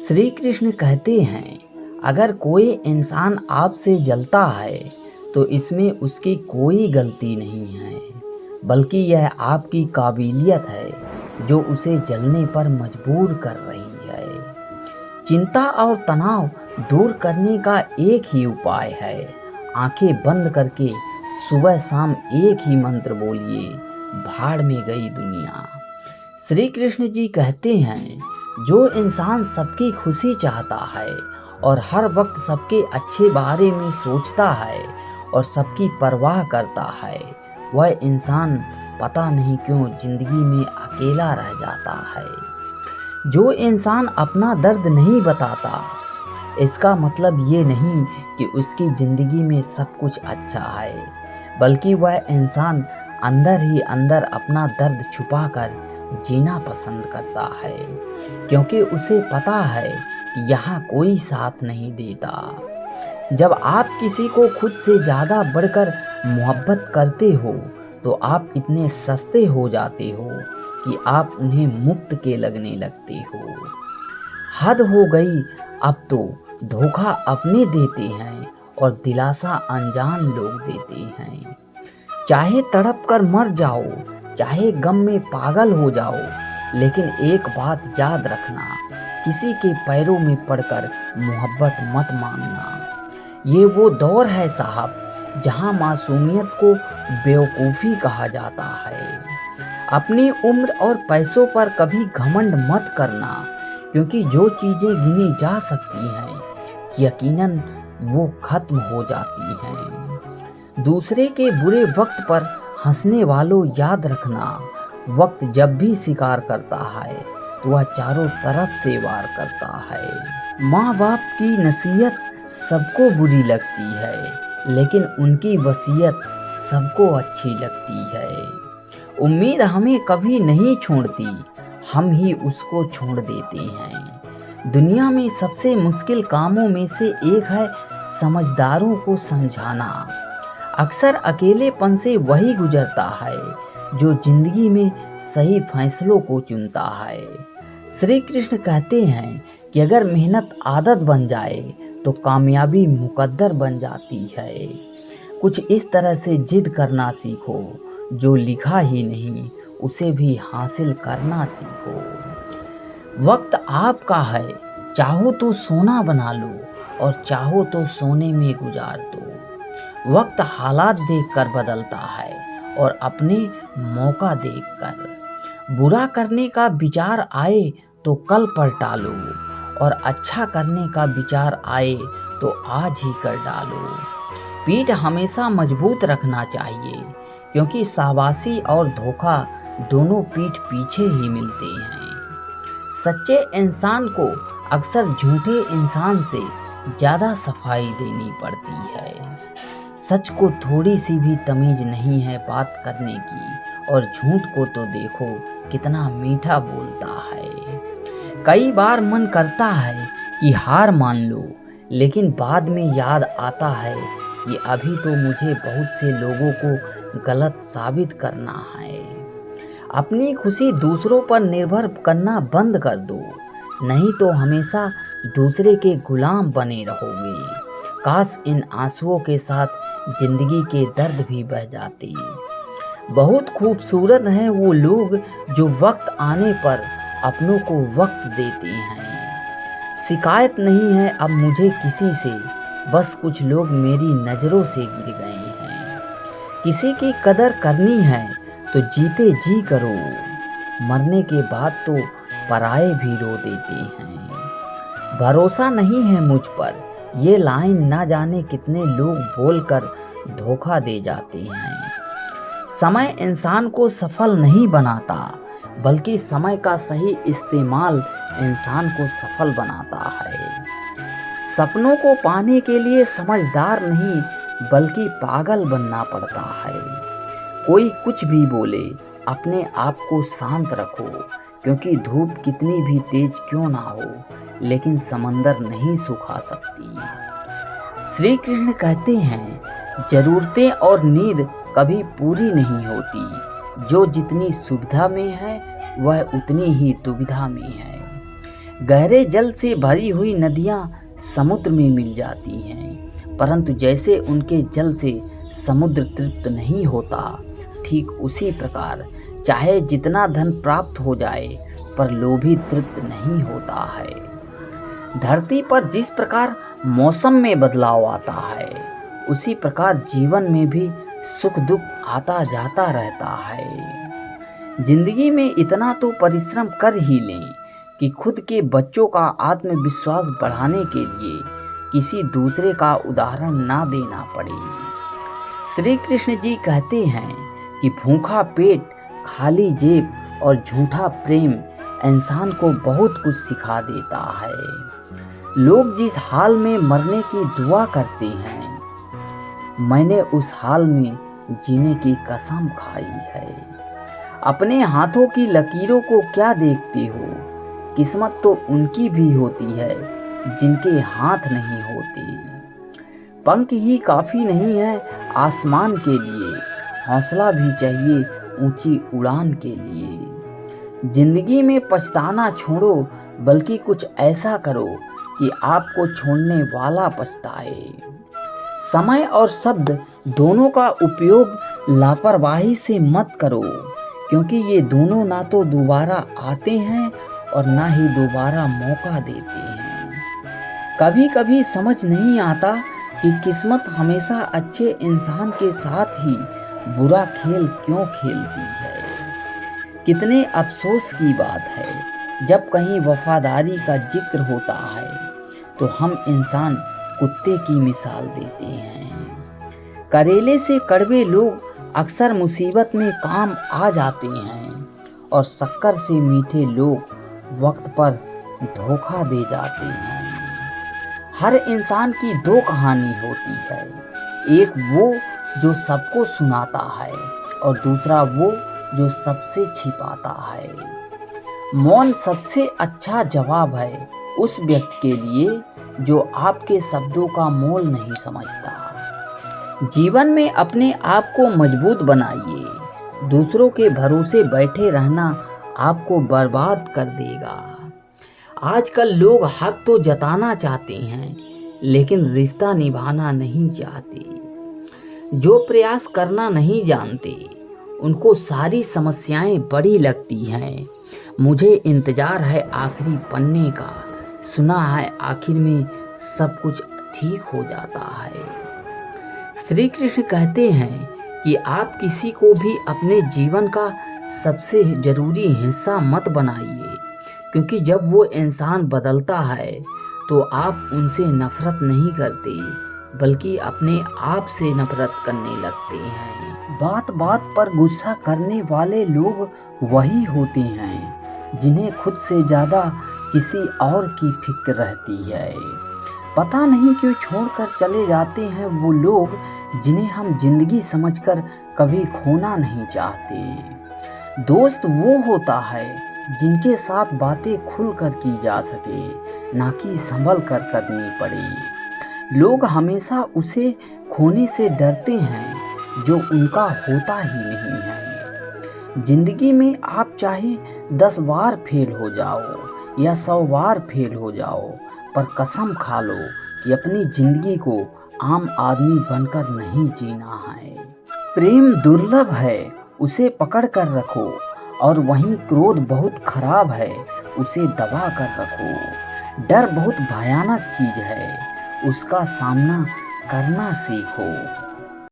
श्री कृष्ण कहते हैं, अगर कोई इंसान आपसे जलता है तो इसमें उसकी कोई गलती नहीं है, बल्कि यह आपकी काबिलियत है जो उसे जलने पर मजबूर कर रही है। चिंता और तनाव दूर करने का एक ही उपाय है, आंखें बंद करके सुबह शाम एक ही मंत्र बोलिए, भाड़ में गई दुनिया। श्री कृष्ण जी कहते हैं, जो इंसान सबकी खुशी चाहता है और हर वक्त सबके अच्छे बारे में सोचता है और सबकी परवाह करता है, वह इंसान पता नहीं क्यों जिंदगी में अकेला रह जाता है। जो इंसान अपना दर्द नहीं बताता, इसका मतलब ये नहीं कि उसकी ज़िंदगी में सब कुछ अच्छा है, बल्कि वह इंसान अंदर ही अंदर अपना दर्द छुपाकर जीना पसंद करता है, क्योंकि उसे पता है कि यहाँ कोई साथ नहीं देता। जब आप किसी को खुद से ज़्यादा बढ़कर मोहब्बत करते हो तो आप इतने सस्ते हो जाते हो कि आप उन्हें मुफ्त के लगने लगते हो। हद हो गई, अब तो धोखा अपने देते हैं और दिलासा अनजान लोग देते हैं। चाहे तड़प कर मर जाओ, चाहे गम में पागल हो जाओ, लेकिन एक बात याद रखना, किसी के पैरों में पड़कर मोहब्बत मत मांगना। ये वो दौर है साहब जहां मासूमियत को बेवकूफ़ी कहा जाता है। अपनी उम्र और पैसों पर कभी घमंड मत करना, क्योंकि जो चीज़ें गिनी जा सकती हैं यकीनन वो खत्म हो जाती हैं। दूसरे के बुरे वक्त पर हंसने वालों, याद रखना, वक्त जब भी शिकार करता है तो वह चारों तरफ से वार करता है। माँ बाप की नसीहत सबको बुरी लगती है, लेकिन उनकी वसीयत सबको अच्छी लगती है। उम्मीद हमें कभी नहीं छोड़ती, हम ही उसको छोड़ देते हैं। दुनिया में सबसे मुश्किल कामों में से एक है समझदारों को समझाना। अक्सर अकेलेपन से वही गुजरता है जो जिंदगी में सही फैसलों को चुनता है। श्री कृष्ण कहते हैं कि अगर मेहनत आदत बन जाए तो कामयाबी मुकद्दर बन जाती है। कुछ इस तरह से जिद करना सीखो, जो लिखा ही नहीं उसे भी हासिल करना सीखो। वक्त आपका है, चाहो तो सोना बना लो और चाहो तो सोने में गुजार दो। वक्त हालात देखकर बदलता है और अपने मौका देखकर। बुरा करने का विचार आए तो कल पर टालो और अच्छा करने का विचार आए तो आज ही कर डालो। पीठ हमेशा मजबूत रखना चाहिए, क्योंकि शाबाशी और धोखा दोनों पीठ पीछे ही मिलते हैं। सच्चे इंसान को अक्सर झूठे इंसान से ज़्यादा सफाई देनी पड़ती है। सच को थोड़ी सी भी तमीज नहीं है बात करने की, और झूठ को तो देखो कितना मीठा बोलता है। कई बार मन करता है कि हार मान लो, लेकिन बाद में याद आता है कि अभी तो मुझे बहुत से लोगों को गलत साबित करना है। अपनी खुशी दूसरों पर निर्भर करना बंद कर दो, नहीं तो हमेशा दूसरे के गुलाम बने रहोगे। काश इन आंसुओं के साथ जिंदगी के दर्द भी बह जाते। बहुत खूबसूरत हैं वो लोग जो वक्त आने पर अपनों को वक्त देते हैं। शिकायत नहीं है अब मुझे किसी से, बस कुछ लोग मेरी नज़रों से गिर गए हैं। किसी की कदर करनी है तो जीते जी करो, मरने के बाद तो पराए भी रो देते हैं। भरोसा नहीं है मुझ पर, ये लाइन ना जाने कितने लोग बोलकर धोखा दे जाते हैं। समय इंसान को सफल नहीं बनाता, बल्कि समय का सही इस्तेमाल इंसान को सफल बनाता है। सपनों को पाने के लिए समझदार नहीं बल्कि पागल बनना पड़ता है। कोई कुछ भी बोले, अपने आप को शांत रखो, क्योंकि धूप कितनी भी तेज क्यों ना हो, लेकिन समंदर नहीं सुखा सकती। श्री कृष्ण कहते हैं, जरूरतें और नींद कभी पूरी नहीं होती। जो जितनी सुविधा में है वह उतनी ही दुविधा में है। गहरे जल से भरी हुई नदियाँ समुद्र में मिल जाती हैं, परंतु जैसे उनके जल से समुद्र तृप्त नहीं होता, ठीक उसी प्रकार चाहे जितना धन प्राप्त हो जाए पर लोभी तृप्त नहीं होता है। धरती पर जिस प्रकार मौसम में बदलाव आता है, उसी प्रकार जीवन में भी सुख दुख आता जाता रहता है। जिंदगी में इतना तो परिश्रम कर ही लें कि खुद के बच्चों का आत्मविश्वास बढ़ाने के लिए किसी दूसरे का उदाहरण ना देना पड़े। श्री कृष्ण जी कहते हैं कि भूखा पेट, खाली जेब और झूठा प्रेम इंसान को बहुत कुछ सिखा देता है। लोग जिस हाल में मरने की दुआ करते हैं, मैंने उस हाल में जीने की कसम खाई है। अपने हाथों की लकीरों को क्या देखते हो? किस्मत तो उनकी भी होती है जिनके हाथ नहीं होते। पंख ही काफ़ी नहीं है आसमान के लिए, हौसला भी चाहिए ऊंची उड़ान के लिए। जिंदगी में पछताना छोड़ो, बल्कि कुछ ऐसा करो कि आपको छोड़ने वाला पछताए। समय और शब्द दोनों का उपयोग लापरवाही से मत करो, क्योंकि ये दोनों ना तो दोबारा आते हैं और ना ही दोबारा मौका देते हैं। कभी कभी समझ नहीं आता कि किस्मत हमेशा अच्छे इंसान के साथ ही बुरा खेल क्यों खेलती है। कितने अफसोस की बात है, जब कहीं वफादारी का जिक्र होता है तो हम इंसान कुत्ते की मिसाल देते हैं। करेले से कड़वे लोग अक्सर मुसीबत में काम आ जाते हैं और शक्कर से मीठे लोग वक्त पर धोखा दे जाते हैं। हर इंसान की दो कहानी होती है, एक वो जो सबको सुनाता है और दूसरा वो जो सबसे छिपाता है। मौन सबसे अच्छा जवाब है उस व्यक्ति के लिए जो आपके शब्दों का मोल नहीं समझता। जीवन में अपने आप को मजबूत बनाइए, दूसरों के भरोसे बैठे रहना आपको बर्बाद कर देगा। आजकल लोग हक तो जताना चाहते हैं, लेकिन रिश्ता निभाना नहीं चाहते। जो प्रयास करना नहीं जानते, उनको सारी समस्याएं बड़ी लगती हैं। मुझे इंतज़ार है आखिरी पन्ने का, सुना है आखिर में सब कुछ ठीक हो जाता है। श्री कृष्ण कहते हैं कि आप किसी को भी अपने जीवन का सबसे ज़रूरी हिस्सा मत बनाइए, क्योंकि जब वो इंसान बदलता है तो आप उनसे नफरत नहीं करते, बल्कि अपने आप से नफरत करने लगते हैं। बात बात पर गुस्सा करने वाले लोग वही होते हैं जिन्हें खुद से ज़्यादा किसी और की फिक्र रहती है। पता नहीं क्यों छोड़कर चले जाते हैं वो लोग जिन्हें हम जिंदगी समझकर कभी खोना नहीं चाहते। दोस्त वो होता है जिनके साथ बातें खुलकर की जा सके, ना कि संभल कर करनी पड़े। लोग हमेशा उसे खोने से डरते हैं जो उनका होता ही नहीं है। जिंदगी में आप चाहे 10 बार फेल हो जाओ या 100 बार फेल हो जाओ, पर कसम खा लो कि अपनी जिंदगी को आम आदमी बनकर नहीं जीना है। प्रेम दुर्लभ है, उसे पकड़ कर रखो, और वहीं क्रोध बहुत खराब है, उसे दबा कर रखो। डर बहुत भयानक चीज है, उसका सामना करना सीखो।